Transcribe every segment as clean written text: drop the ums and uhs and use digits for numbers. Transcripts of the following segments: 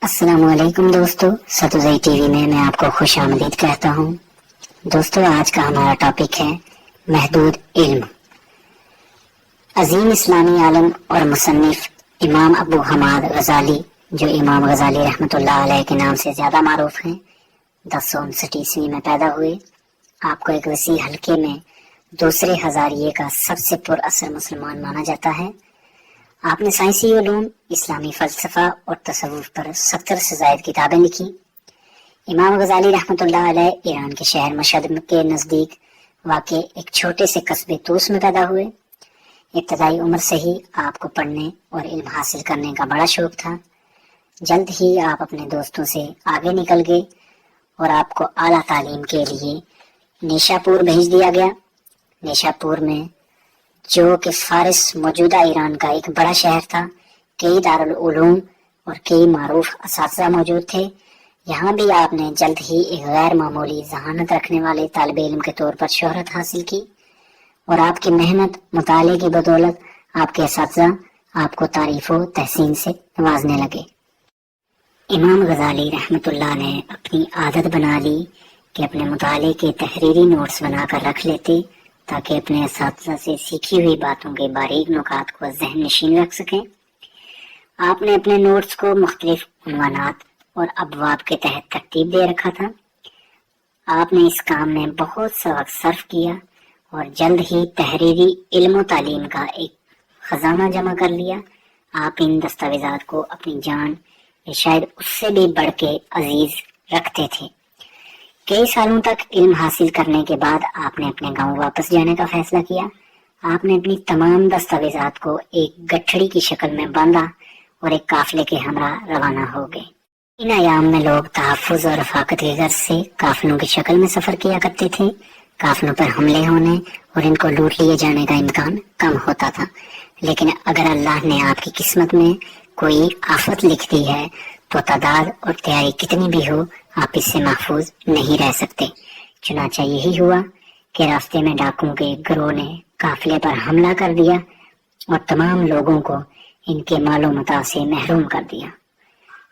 السلام علیکم دوستو، ستوزئی ٹی وی میں آپ کو خوش آمدید کہتا ہوں۔ دوستو، آج کا ہمارا ٹاپک ہے محدود علم۔ عظیم اسلامی عالم اور مصنف امام ابو حماد غزالی، جو امام غزالی رحمۃ اللہ علیہ کے نام سے زیادہ معروف ہیں، 1059 میں پیدا ہوئے۔ آپ کو ایک وسیع حلقے میں دوسرے ہزاریے کا سب سے پر اثر مسلمان مانا جاتا ہے۔ آپ نے سائنسی علوم، اسلامی فلسفہ اور تصوف پر 70 سے زائد کتابیں لکھی۔ امام غزالی رحمۃ اللہ علیہ ایران کے شہر مشہد کے نزدیک واقع ایک چھوٹے سے قصبے طوس میں پیدا ہوئے۔ ابتدائی عمر سے ہی آپ کو پڑھنے اور علم حاصل کرنے کا بڑا شوق تھا۔ جلد ہی آپ اپنے دوستوں سے آگے نکل گئے اور آپ کو اعلیٰ تعلیم کے لیے نیشا پور بھیج دیا گیا۔ نیشا پور میں، جو کہ فارس موجودہ ایران کا ایک بڑا شہر تھا، کئی دارالعلوم اور کئی معروف اساتذہ موجود تھے۔ یہاں بھی آپ نے جلد ہی ایک غیر معمولی ذہانت رکھنے والے طالب علم کے طور پر شہرت حاصل کی، اور آپ کی محنت مطالعے کی بدولت آپ کے اساتذہ آپ کو تعریف و تحسین سے نوازنے لگے۔ امام غزالی رحمۃ اللہ نے اپنی عادت بنا لی کہ اپنے مطالعے کے تحریری نوٹس بنا کر رکھ لیتے، تاکہ اپنے اساتذہ سے سیکھی ہوئی باتوں کے باریک نکات کو ذہن نشین رکھ سکیں۔ آپ نے اپنے نوٹس کو مختلف عنوانات اور ابواب کے تحت ترتیب دے رکھا تھا۔ آپ نے اس کام میں بہت سا وقت صرف کیا اور جلد ہی تحریری علم و تعلیم کا ایک خزانہ جمع کر لیا۔ آپ ان دستاویزات کو اپنی جان یا شاید اس سے بھی بڑھ کے عزیز رکھتے تھے۔ کئی سالوں تک علم حاصل کرنے کے بعد آپ نے اپنے گاؤں واپس جانے کا فیصلہ کیا۔ آپ نے اپنی تمام دستاویزات کو ایک گٹھڑی کی شکل میں باندھا اور ایک قافلے کے ہمراہ روانہ ہو گئے۔ ان ایام میں لوگ تحفظ اور رفاقت کی غرض سے قافلوں کی شکل میں سفر کیا کرتے تھے۔ قافلوں پر حملے ہونے اور ان کو لوٹ لیے جانے کا امکان کم ہوتا تھا، لیکن اگر اللہ نے آپ کی قسمت میں کوئی آفت لکھ دی ہے تو تعداد اور تیاری کتنی بھی ہو، آپ اس سے محفوظ نہیں رہ سکتے۔ چنانچہ یہی ہوا کہ راستے میں ڈاکوؤں کے گروہ نے قافلے پر حملہ کر دیا اور تمام لوگوں کو ان کے مال و متاع سے محروم کر دیا۔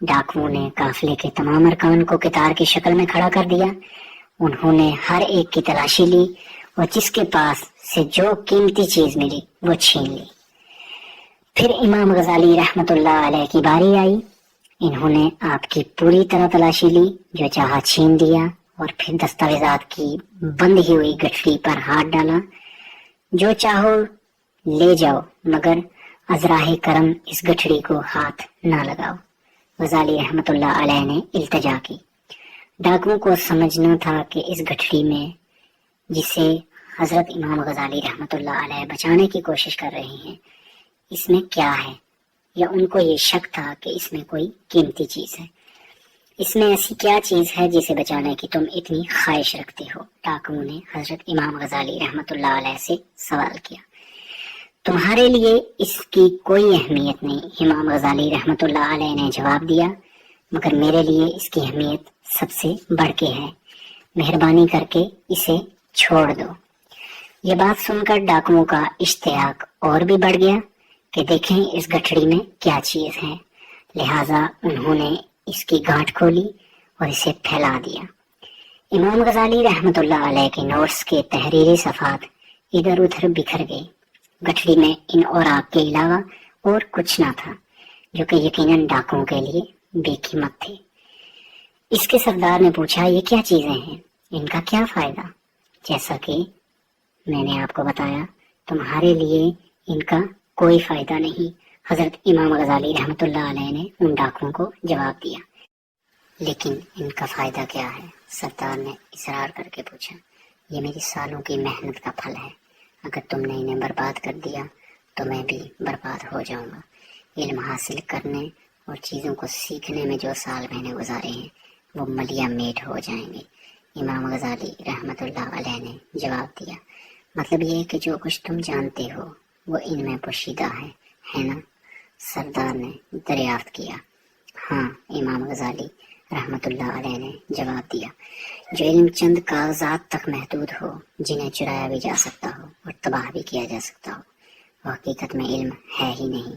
ڈاکوؤں نے قافلے کے تمام ارکان کو قطار کی شکل میں کھڑا کر دیا۔ انہوں نے ہر ایک کی تلاشی لی اور جس کے پاس سے جو قیمتی چیز ملی وہ چھین لی۔ پھر امام غزالی رحمۃ اللہ علیہ کی باری آئی۔ انہوں نے آپ کی پوری طرح تلاشی لی، جو چاہا چھین دیا اور پھر دستاویزات کی بندھی ہوئی گٹھڑی پر ہاتھ ڈالا۔ جو چاہو لے جاؤ، مگر ازراہ کرم اس گٹھڑی کو ہاتھ نہ لگاؤ۔ غزالی رحمۃ اللہ علیہ نے التجا کی۔ ڈاکوؤں کو سمجھنا تھا کہ اس گٹھڑی میں، جسے حضرت امام غزالی رحمۃ اللہ علیہ بچانے کی کوشش کر رہے ہیں، اس میں کیا ہے، یا ان کو یہ شک تھا کہ اس میں کوئی قیمتی چیز ہے۔ اس میں ایسی کیا چیز ہے جسے بچانے کی تم اتنی خواہش رکھتے ہو؟ ڈاکوؤں نے حضرت امام غزالی رحمۃ اللہ علیہ سے سوال کیا۔ تمہارے لیے اس کی کوئی اہمیت نہیں، امام غزالی رحمۃ اللہ علیہ نے جواب دیا، مگر میرے لیے اس کی اہمیت سب سے بڑھ کے ہے۔ مہربانی کر کے اسے چھوڑ دو۔ یہ بات سن کر ڈاکوؤں کا اشتیاق اور بھی بڑھ گیا کہ دیکھیں اس گٹھڑی میں کیا چیز ہے۔ لہٰذا انہوں نے اس کی گانٹھ کھولی اور اسے پھیلا دیا۔ امام غزالی رحمۃ اللہ علیہ کے نوٹس کے تحریری صفحات ادھر ادھر بکھر گئے۔ گٹھڑی میں ان اوراق کے علاوہ اور کچھ نہ تھا، جو کہ یقیناً ڈاکوؤں کے لیے بے قیمت تھے۔ اس کے سردار نے پوچھا، یہ کیا چیزیں ہیں؟ ان کا کیا فائدہ؟ جیسا کہ میں نے آپ کو بتایا، تمہارے لیے ان کا کوئی فائدہ نہیں، حضرت امام غزالی رحمۃ اللہ علیہ نے ان ڈاکوؤں کو جواب دیا۔ لیکن ان کا فائدہ کیا ہے؟ سردار نے اصرار کر کے پوچھا۔ یہ میری سالوں کی محنت کا پھل ہے، اگر تم نے انہیں برباد کر دیا تو میں بھی برباد ہو جاؤں گا۔ علم حاصل کرنے اور چیزوں کو سیکھنے میں جو سال میں نے گزارے ہیں وہ ملیا میٹ ہو جائیں گے۔ امام غزالی رحمۃ اللہ علیہ نے جواب دیا، مطلب یہ کہ جو کچھ تم جانتے ہو وہ ان میں پوشیدہ ہے نا؟ سردار نے دریافت کیا۔ ہاں، امام غزالی رحمۃ اللہ علیہ نے جواب دیا، جو علم چند کاغذات تک محدود ہو، جنہیں چرایا بھی جا سکتا ہو اور تباہ بھی کیا جا سکتا ہو، وہ حقیقت میں علم ہے ہی نہیں۔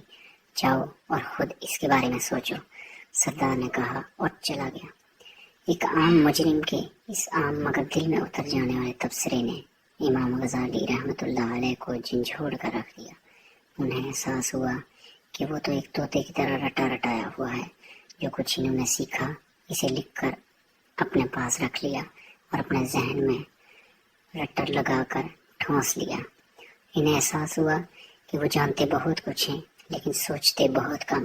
جاؤ اور خود اس کے بارے میں سوچو۔ سردار نے کہا اور چلا گیا۔ ایک عام مجرم کے اس عام مگر دل میں اتر جانے والے تبصرے نے امام غزالی رحمۃ اللہ علیہ کو جھنجھوڑ کر رکھ دیا۔ انہیں احساس ہوا کہ وہ تو ایک طوطے کی طرح رٹا رٹایا ہوا ہے۔ جو کچھ انہوں نے سیکھا اسے لکھ کر اپنے پاس رکھ لیا اور اپنے ذہن میں رٹر لگا کر ٹھونس لیا۔ انہیں احساس ہوا کہ وہ جانتے بہت کچھ ہیں لیکن سوچتے بہت کم۔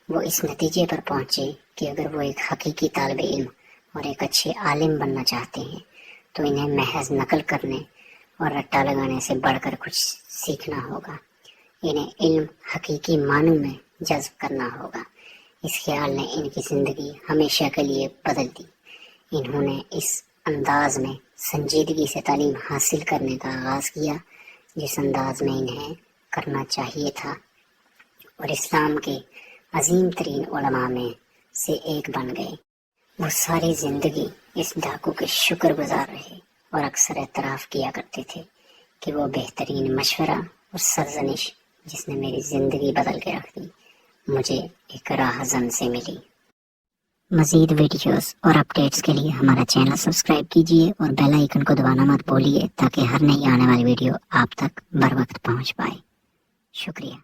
وہ اس نتیجے پر پہنچے کہ اگر وہ ایک حقیقی طالب علم اور ایک اچھے عالم بننا چاہتے ہیں تو انہیں محض نقل کرنے اور رٹا لگانے سے بڑھ کر کچھ سیکھنا ہوگا۔ انہیں علم حقیقی معنوں میں جذب کرنا ہوگا۔ اس خیال نے ان کی زندگی ہمیشہ کے لیے بدل دی۔ انہوں نے اس انداز میں سنجیدگی سے تعلیم حاصل کرنے کا آغاز کیا جس انداز میں انہیں کرنا چاہیے تھا، اور اسلام کے عظیم ترین علماء میں سے ایک بن گئے۔ وہ ساری زندگی اس ڈاکو کے شکر گزار رہے اور اکثر اعتراف کیا کرتے تھے کہ وہ بہترین مشورہ اور سرزنش جس نے میری زندگی بدل کے رکھ دی مجھے ایک راہزن سے ملی۔ مزید ویڈیوز اور اپڈیٹس کے لیے ہمارا چینل سبسکرائب کیجیے اور بیل آئیکن کو دبانا مت بھولیے تاکہ ہر نئی آنے والی ویڈیو آپ تک بر وقت پہنچ پائے۔ شکریہ۔